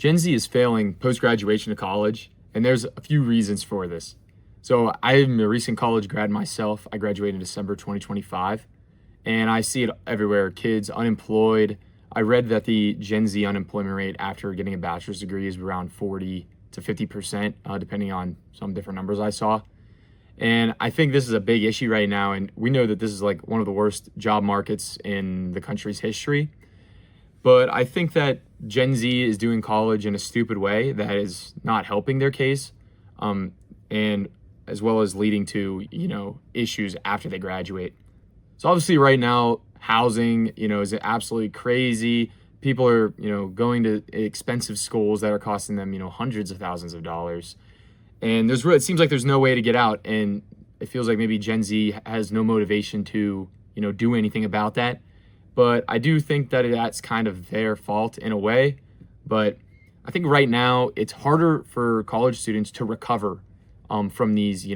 Gen Z is failing post-graduation to college, and there's a few reasons for this. So I'm a recent college grad myself. I graduated in December 2025, and I see it everywhere. Kids unemployed. I read that the Gen Z unemployment rate after getting a bachelor's degree is around 40 to 50%, depending on some different numbers I saw. And I think this is a big issue right now, and we know that this is like one of the worst job markets in the country's history. But I think that Gen Z is doing college in a stupid way that is not helping their case, and as well as leading to, issues after they graduate. So obviously right now, housing, is absolutely crazy. People are, going to expensive schools that are costing them, hundreds of thousands of dollars. And it seems like there's no way to get out. And it feels like maybe Gen Z has no motivation to, do anything about that. But I do think that that's kind of their fault in a way. But I think right now it's harder for college students to recover from these,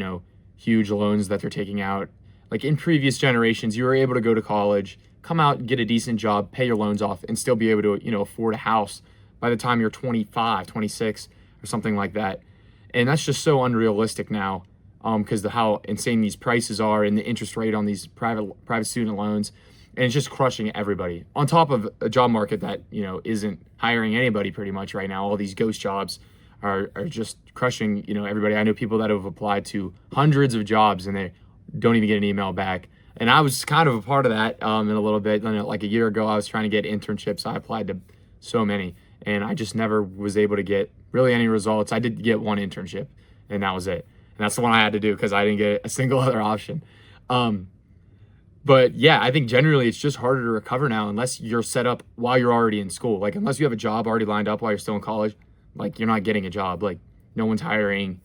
huge loans that they're taking out. Like in previous generations, you were able to go to college, come out, get a decent job, pay your loans off, and still be able to, afford a house by the time you're 25, 26, or something like that. And that's just so unrealistic now because of how insane these prices are and the interest rate on these private student loans. And it's just crushing everybody. On top of a job market that, isn't hiring anybody pretty much right now. All these ghost jobs are just crushing, everybody. I know people that have applied to hundreds of jobs and they don't even get an email back. And I was kind of a part of that in a little bit. Like a year ago, I was trying to get internships. I applied to so many, and I just never was able to get really any results. I did get one internship, and that was it. And that's the one I had to do because I didn't get a single other option. But yeah, I think generally it's just harder to recover now unless you're set up while you're already in school. Like unless you have a job already lined up while you're still in college, like you're not getting a job. Like no one's hiring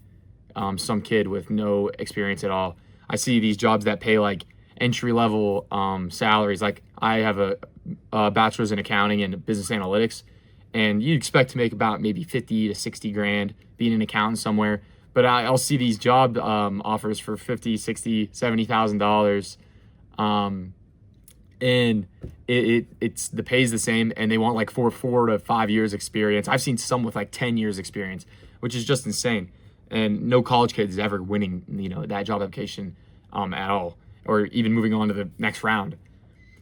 some kid with no experience at all. I see these jobs that pay like entry level salaries. Like I have a bachelor's in accounting and business analytics, and you expect to make about maybe 50 to 60 grand being an accountant somewhere. But I'll see these job offers for 50, 60, $70,000. And it's the pay's the same, and they want like 4 to 5 years experience. I've seen some with like 10 years experience, which is just insane. And no college kid is ever winning, that job application at all, or even moving on to the next round.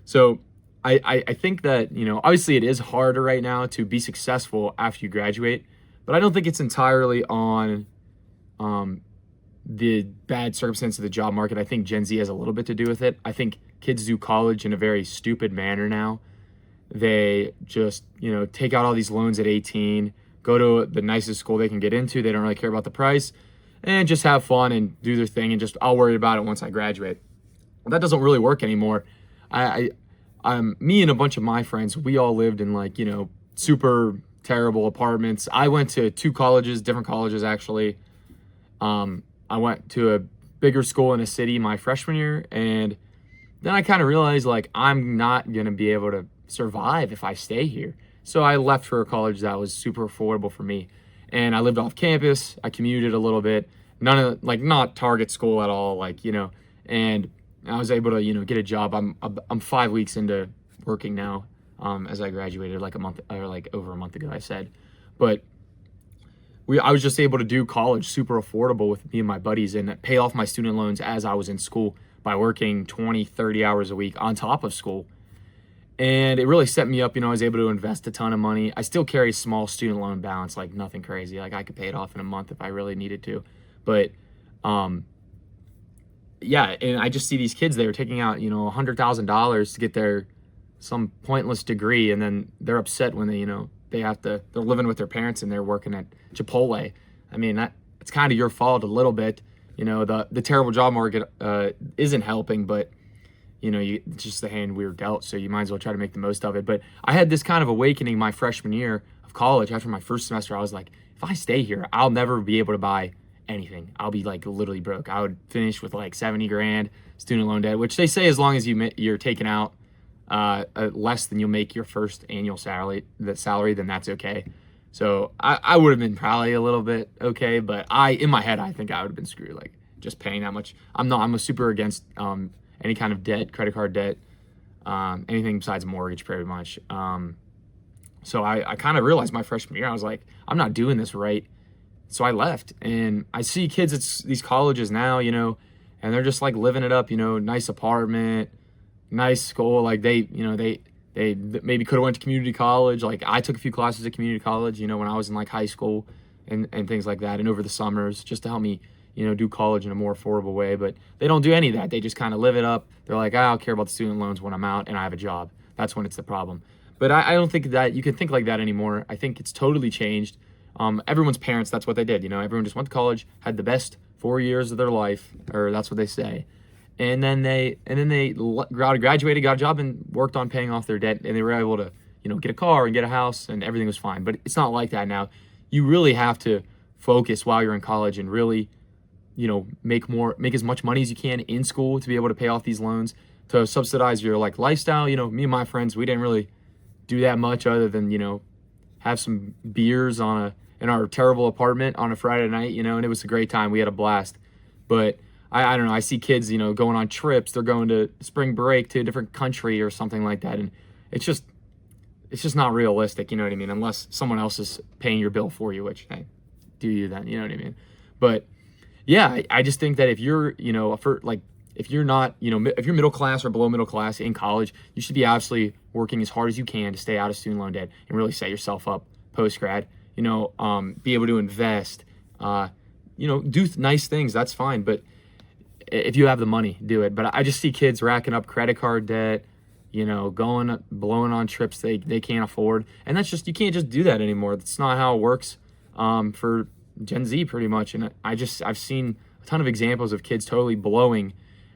So I think that, obviously it is harder right now to be successful after you graduate, but I don't think it's entirely on the bad circumstance of the job market. I think Gen Z has a little bit to do with it. I think kids do college in a very stupid manner now. They just, take out all these loans at 18, go to the nicest school they can get into. They don't really care about the price and just have fun and do their thing and just, I'll worry about it once I graduate. Well, that doesn't really work anymore. Me and a bunch of my friends, we all lived in like, super terrible apartments. I went to 2 colleges, different colleges actually. I went to a bigger school in a city my freshman year, and then I kind of realized like I'm not going to be able to survive if I stay here. So I left for a college that was super affordable for me. And I lived off campus. I commuted a little bit. Not target school at all, and I was able to, get a job. I'm 5 weeks into working now, as I graduated like a month or like over a month ago, I said. But I was just able to do college super affordable with me and my buddies and pay off my student loans as I was in school by working 20, 30 hours a week on top of school. And it really set me up, I was able to invest a ton of money. I still carry a small student loan balance, like nothing crazy. Like I could pay it off in a month if I really needed to. But yeah, and I just see these kids, they were taking out, $100,000 to get some pointless degree, and then they're upset when they're living with their parents and they're working at Chipotle. I mean, it's kind of your fault a little bit. The terrible job market isn't helping, but it's just the hand we were dealt, so you might as well try to make the most of it. But I had this kind of awakening my freshman year of college. After my first semester, I was like, if I stay here, I'll never be able to buy anything. I'll be like literally broke. I would finish with like 70 grand student loan debt, which they say as long as you're taking out less than you'll make your first annual salary, then that's okay. So I would have been probably a little bit okay, but in my head, I think I would have been screwed, like just paying that much. I'm a super against any kind of debt, credit card debt, anything besides mortgage pretty much. So I kind of realized my freshman year, I was like, I'm not doing this right. So I left, and I see kids at these colleges now, and they're just like living it up, nice apartment, nice school. Like they maybe could have went to community college. Like I took a few classes at community college, when I was in like high school and things like that, and over the summers just to help me, do college in a more affordable way. But they don't do any of that. They just kind of live it up. They're like, I don't care about the student loans when I'm out and I have a job. That's when it's the problem. But I don't think that you can think like that anymore. I think it's totally changed. Everyone's parents, that's what they did. Everyone just went to college, had the best 4 years of their life, or that's what they say. And then they graduated, got a job, and worked on paying off their debt, and they were able to, get a car and get a house, and everything was fine. But it's not like that now. You really have to focus while you're in college and really, make as much money as you can in school to be able to pay off these loans, to subsidize your like lifestyle. Me and my friends, we didn't really do that much other than, have some beers in our terrible apartment on a Friday night, and it was a great time. We had a blast. But I don't know, I see kids, going on trips. They're going to spring break to a different country or something like that. And it's just not realistic, you know what I mean? Unless someone else is paying your bill for you, which, hey, do you then, you know what I mean? But yeah, I just think that if you're, if you're not, if you're middle class or below middle class in college, you should be absolutely working as hard as you can to stay out of student loan debt and really set yourself up post-grad, be able to invest, do nice things. That's fine. But if you have the money, do it. But I just see kids racking up credit card debt, blowing on trips they can't afford. And that's just, you can't just do that anymore. That's not how it works for Gen Z pretty much. And I've seen a ton of examples of kids totally blowing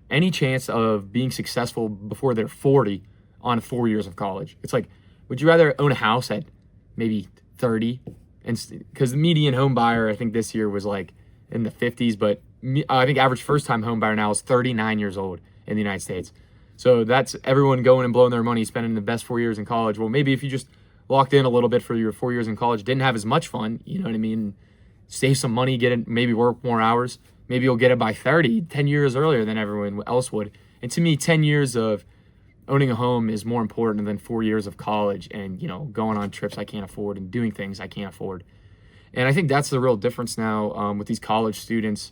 any chance of being successful before they're 40 on 4 years of college. It's like, would you rather own a house at maybe 30? And because the median home buyer, I think this year was like in the 50s, but I think average first-time home buyer now is 39 years old in the United States. So that's everyone going and blowing their money, spending the best 4 years in college. Well, maybe if you just locked in a little bit for your 4 years in college, didn't have as much fun, you know what I mean? Save some money, get it, maybe work more hours. Maybe you'll get it by 10 years earlier than everyone else would. And to me, 10 years of owning a home is more important than 4 years of college and, going on trips I can't afford and doing things I can't afford. And I think that's the real difference now with these college students.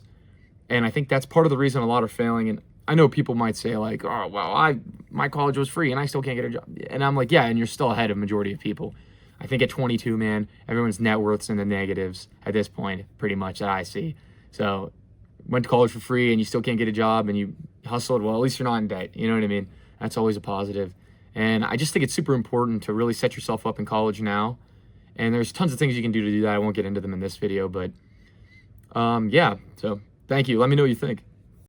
And I think that's part of the reason a lot are failing. And I know people might say like, oh, well, my college was free and I still can't get a job. And I'm like, yeah, and you're still ahead of majority of people. I think at 22, man, everyone's net worth's in the negatives at this point, pretty much, that I see. So went to college for free and you still can't get a job and you hustled, well, at least you're not in debt. You know what I mean? That's always a positive. And I just think it's super important to really set yourself up in college now. And there's tons of things you can do that. I won't get into them in this video, but yeah. So thank you. Let me know what you think.